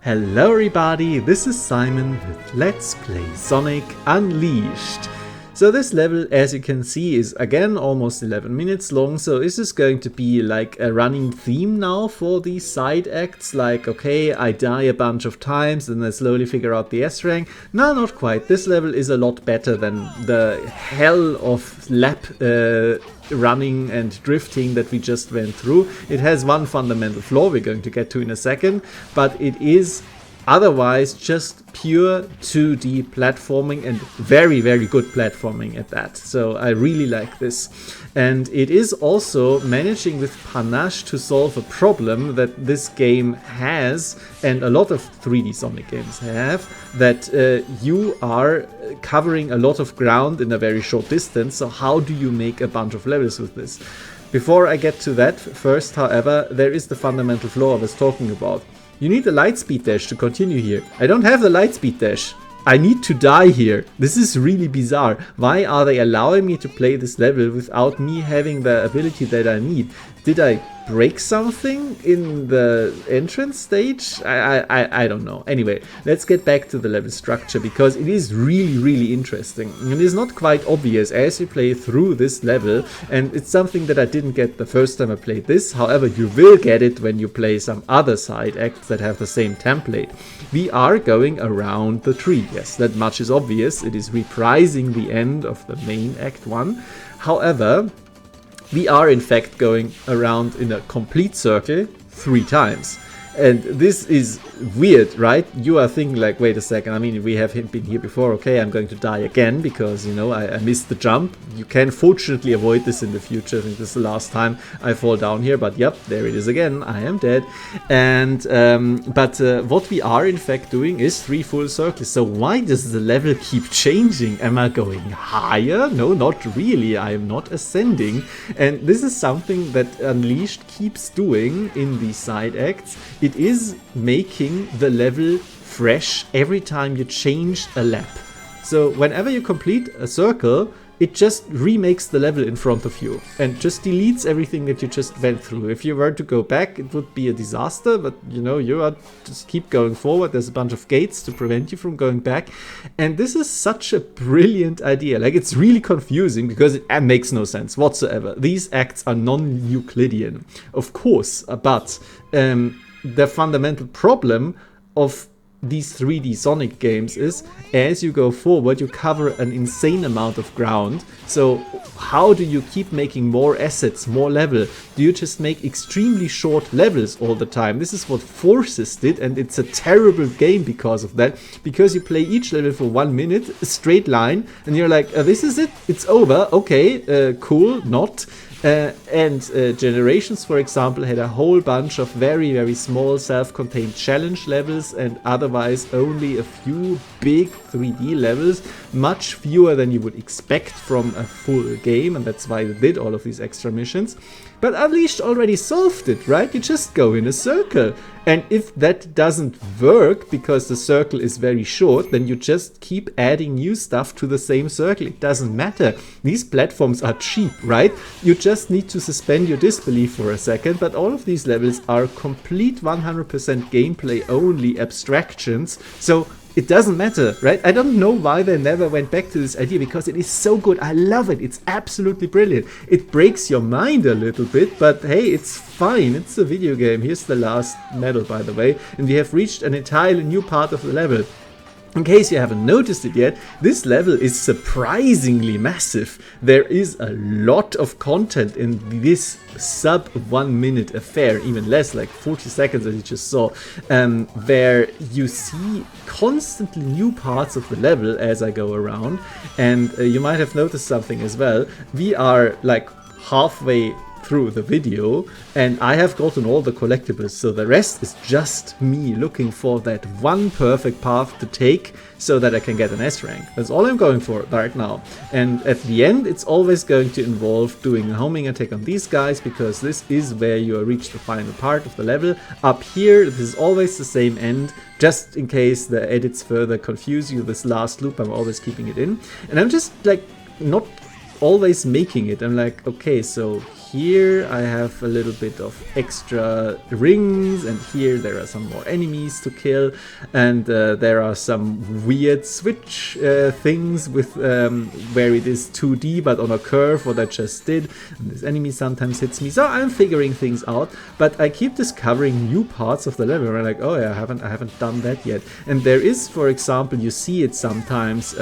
Hello everybody, this is Simon with Let's Play Sonic Unleashed. So this level, as you can see, is again almost 11 minutes long, so this is going to be like a running theme now for these side acts, like okay, I die a bunch of times and I slowly figure out the S rank. No, not quite. This level is a lot better than the hell of lap running and drifting that we just went through. It has one fundamental flaw we're going to get to in a second, but it is otherwise just pure 2D platforming and very, very good platforming at that. So I really like this. And it is also managing with panache to solve a problem that this game has, and a lot of 3D Sonic games have, that you are covering a lot of ground in a very short distance. So how do you make a bunch of levels with this? Before I get to that, first, however, there is the fundamental flaw I was talking about. You need the lightspeed dash to continue here. I don't have the lightspeed dash. I need to die here. This is really bizarre. Why are they allowing me to play this level without me having the ability that I need? Did I break something in the entrance stage? I don't know. Anyway, let's get back to the level structure, because it is really, really interesting. And it is not quite obvious as you play through this level, and it's something that I didn't get the first time I played this. However, you will get it when you play some other side acts that have the same template. We are going around the tree. Yes, that much is obvious. It is reprising the end of the main Act 1. However, we are in fact going around in a complete circle 3 times. And this is weird, right? You are thinking like, wait a second, I mean, we have been here before, okay, I'm going to die again because, you know, I missed the jump. You can fortunately avoid this in the future. I think this is the last time I fall down here, but yep, there it is again, I am dead. And, what we are in fact doing is 3 full circles. So why does the level keep changing? Am I going higher? No, not really, I am not ascending. And this is something that Unleashed keeps doing in these side acts. It is making the level fresh every time you change a lap. So whenever you complete a circle, it just remakes the level in front of you and just deletes everything that you just went through. If you were to go back, it would be a disaster, but you know, you are just keep going forward. There's a bunch of gates to prevent you from going back. And this is such a brilliant idea. Like, it's really confusing because it makes no sense whatsoever. These acts are non-Euclidean, of course, but the fundamental problem of these 3D Sonic games is, as you go forward, you cover an insane amount of ground. So how do you keep making more assets, more level? Do you just make extremely short levels all the time? This is what Forces did, and it's a terrible game because of that. Because you play each level for 1 minute, a straight line, and you're like, this is it, it's over, okay, cool, not. Generations, for example, had a whole bunch of very, very small self-contained challenge levels and otherwise only a few big 3D levels, much fewer than you would expect from a full game, and that's why they did all of these extra missions. But Unleashed already solved it, right? You just go in a circle. And if that doesn't work because the circle is very short, then you just keep adding new stuff to the same circle. It doesn't matter. These platforms are cheap, right? You just need to suspend your disbelief for a second, but all of these levels are complete 100% gameplay only abstractions. So it doesn't matter, right? I don't know why they never went back to this idea, because it is so good. I love it. It's absolutely brilliant. It breaks your mind a little bit, but hey, it's fine. It's a video game. Here's the last medal, by the way. And we have reached an entirely new part of the level. In case you haven't noticed it yet, this level is surprisingly massive. There is a lot of content in this sub 1 minute affair, even less, like 40 seconds as you just saw, where you see constantly new parts of the level as I go around. And you might have noticed something as well. We are like halfway through the video and I have gotten all the collectibles, so the rest is just me looking for that one perfect path to take so that I can get an S rank. That's all I'm going for right now. And at the end, it's always going to involve doing a homing attack on these guys, because this is where you reach the final part of the level. Up here, this is always the same end. Just in case the edits further confuse you, this last loop, I'm always keeping it in. And I'm just like not always making it. I'm like, okay, so here I have a little bit of extra rings, and here there are some more enemies to kill, and there are some weird switch things with where it is 2D but on a curve, what I just did, and this enemy sometimes hits me. So I'm figuring things out, but I keep discovering new parts of the level where I'm like, oh yeah, I haven't done that yet. And there is, for example, you see it sometimes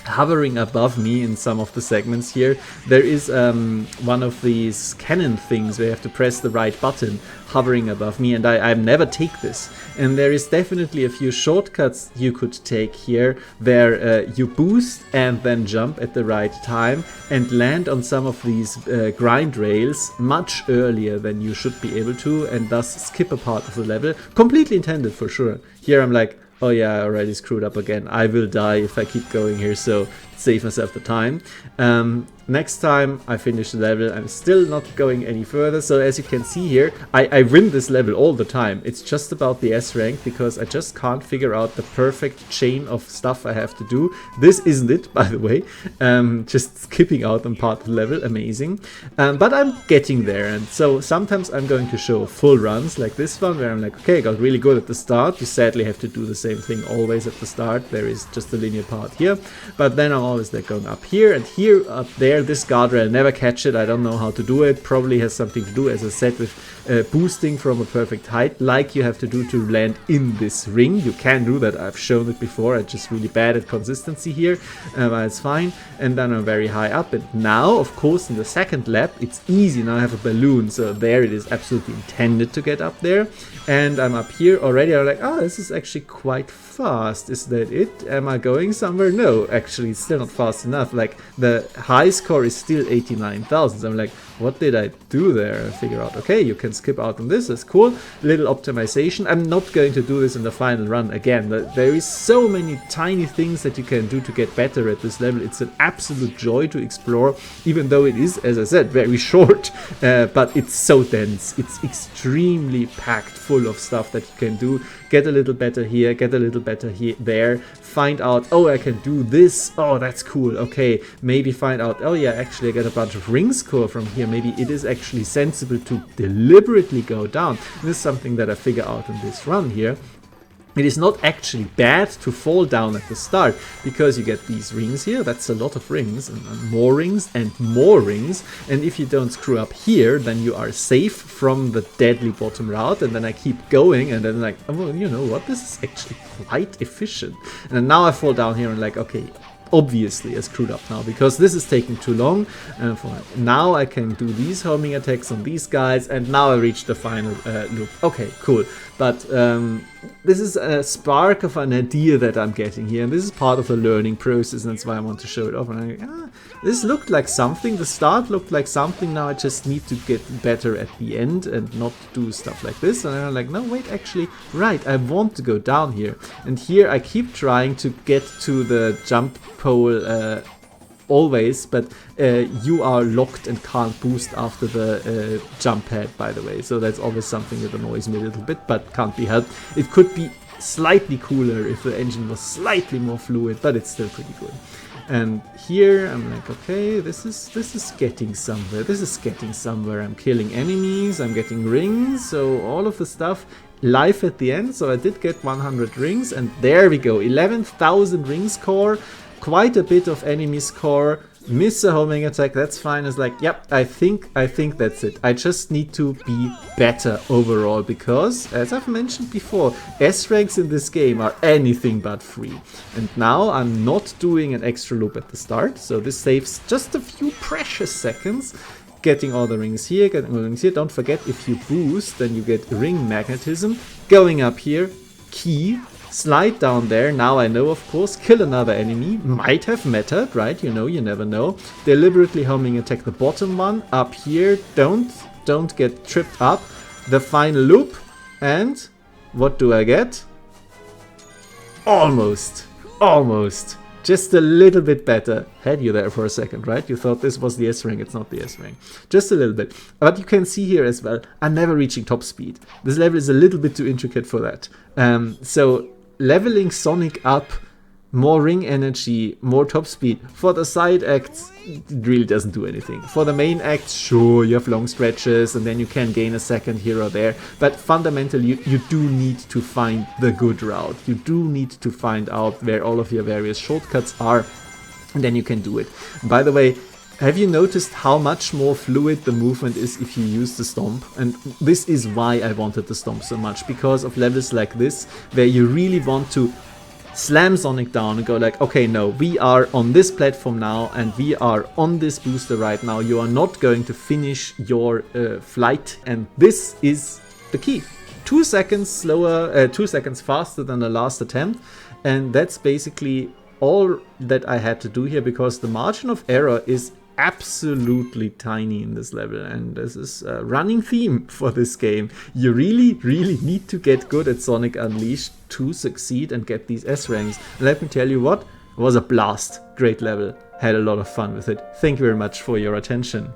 hovering above me in some of the segments here. There is one of these cannon things where you have to press the right button hovering above me, and I never take this. And there is definitely a few shortcuts you could take here where you boost and then jump at the right time and land on some of these grind rails much earlier than you should be able to, and thus skip a part of the level. Completely intended for sure. Here I'm like, oh yeah, I already screwed up again. I will die if I keep going here, so save myself the time. Next time I finish the level, I'm still not going any further. So as you can see here, I win this level all the time. It's just about the S rank, because I just can't figure out the perfect chain of stuff I have to do. This isn't it, by the way. Just skipping out on part of the level, amazing. But I'm getting there, and so sometimes I'm going to show full runs like this one, where I'm like, okay, I got really good at the start. You sadly have to do the same thing always at the start. There is just a linear part here, but then I'm always like going up here and here, up there. This guardrail, never catch it. I don't know how to do it. Probably has something to do, as I said, with boosting from a perfect height, like you have to do to land in this ring. You can do that. I've shown it before. I'm just really bad at consistency here, but it's fine. And then I'm very high up. And now, of course, in the second lap, it's easy. Now I have a balloon, so there it is absolutely intended to get up there. And I'm up here already. I'm like, oh, this is actually quite fast. Is that it? Am I going somewhere? No, actually, it's still not fast enough. Like, the high score is still 89,000. So I'm like, what did I do there? I figure out, okay, you can skip out on this. That's cool. Little optimization. I'm not going to do this in the final run again. There is so many tiny things that you can do to get better at this level. It's an absolute joy to explore, even though it is, as I said, very short. But it's so dense. It's extremely packed full of stuff that you can do. Get a little better here, get a little better here, there. Find out, oh, I can do this. Oh, that's cool. Okay, maybe find out, oh yeah, actually I get a bunch of ring score from here. Maybe it is actually sensible to deliberately go down. This is something that I figure out in this run here. It is not actually bad to fall down at the start, because you get these rings here. That's a lot of rings, and more rings and more rings. And if you don't screw up here, then you are safe from the deadly bottom route. And then I keep going, and then like, oh, well, you know what? This is actually quite efficient. And now I fall down here and like, okay, obviously I screwed up now, because this is taking too long. And for now I can do these homing attacks on these guys, and now I reach the final loop. Okay, cool. But this is a spark of an idea that I'm getting here, and this is part of the learning process, and that's why I want to show it off. And I'm like, this looked like something, the start looked like something, now I just need to get better at the end and not do stuff like this. And I'm like, no, wait, actually, right, I want to go down here. And here I keep trying to get to the jump pole always, but you are locked and can't boost after the jump pad, by the way. So that's always something that annoys me a little bit, but can't be helped. It could be slightly cooler if the engine was slightly more fluid, but it's still pretty good. And here I'm like, okay, this is getting somewhere. This is getting somewhere. I'm killing enemies, I'm getting rings, so all of the stuff. Life at the end, so I did get 100 rings, and there we go, 11,000 ring score. Quite a bit of enemy score. Miss a homing attack, that's fine. It's like, yep, I think that's it. I just need to be better overall, because, as I've mentioned before, S ranks in this game are anything but free. And now I'm not doing an extra loop at the start, so this saves just a few precious seconds. Getting all the rings here, getting all the rings here. Don't forget, if you boost, then you get ring magnetism. Going up here, key. Slide down there, now I know, of course, kill another enemy, might have mattered, right? You know, you never know. Deliberately homing attack the bottom one, up here, don't get tripped up. The final loop, and what do I get? Almost, just a little bit better. Had you there for a second, right? You thought this was the S rank, it's not the S rank. Just a little bit. But you can see here as well, I'm never reaching top speed. This level is a little bit too intricate for that. So leveling Sonic up more ring energy, more top speed. For the side acts, it really doesn't do anything. For the main acts, sure, you have long stretches and then you can gain a second here or there. But fundamentally, you do need to find the good route. You do need to find out where all of your various shortcuts are, and then you can do it. By the way, have you noticed how much more fluid the movement is if you use the stomp? And this is why I wanted the stomp so much, because of levels like this, where you really want to slam Sonic down and go like, okay, no, we are on this platform now and we are on this booster right now. You are not going to finish your flight, and this is the key. 2 seconds slower, 2 seconds faster than the last attempt, and that's basically all that I had to do here, because the margin of error is absolutely tiny in this level, and this is a running theme for this game. You really need to get good at Sonic Unleashed to succeed and get these S ranks. Let me tell you what, it was a blast. Great level, had a lot of fun with it. Thank you very much for your attention.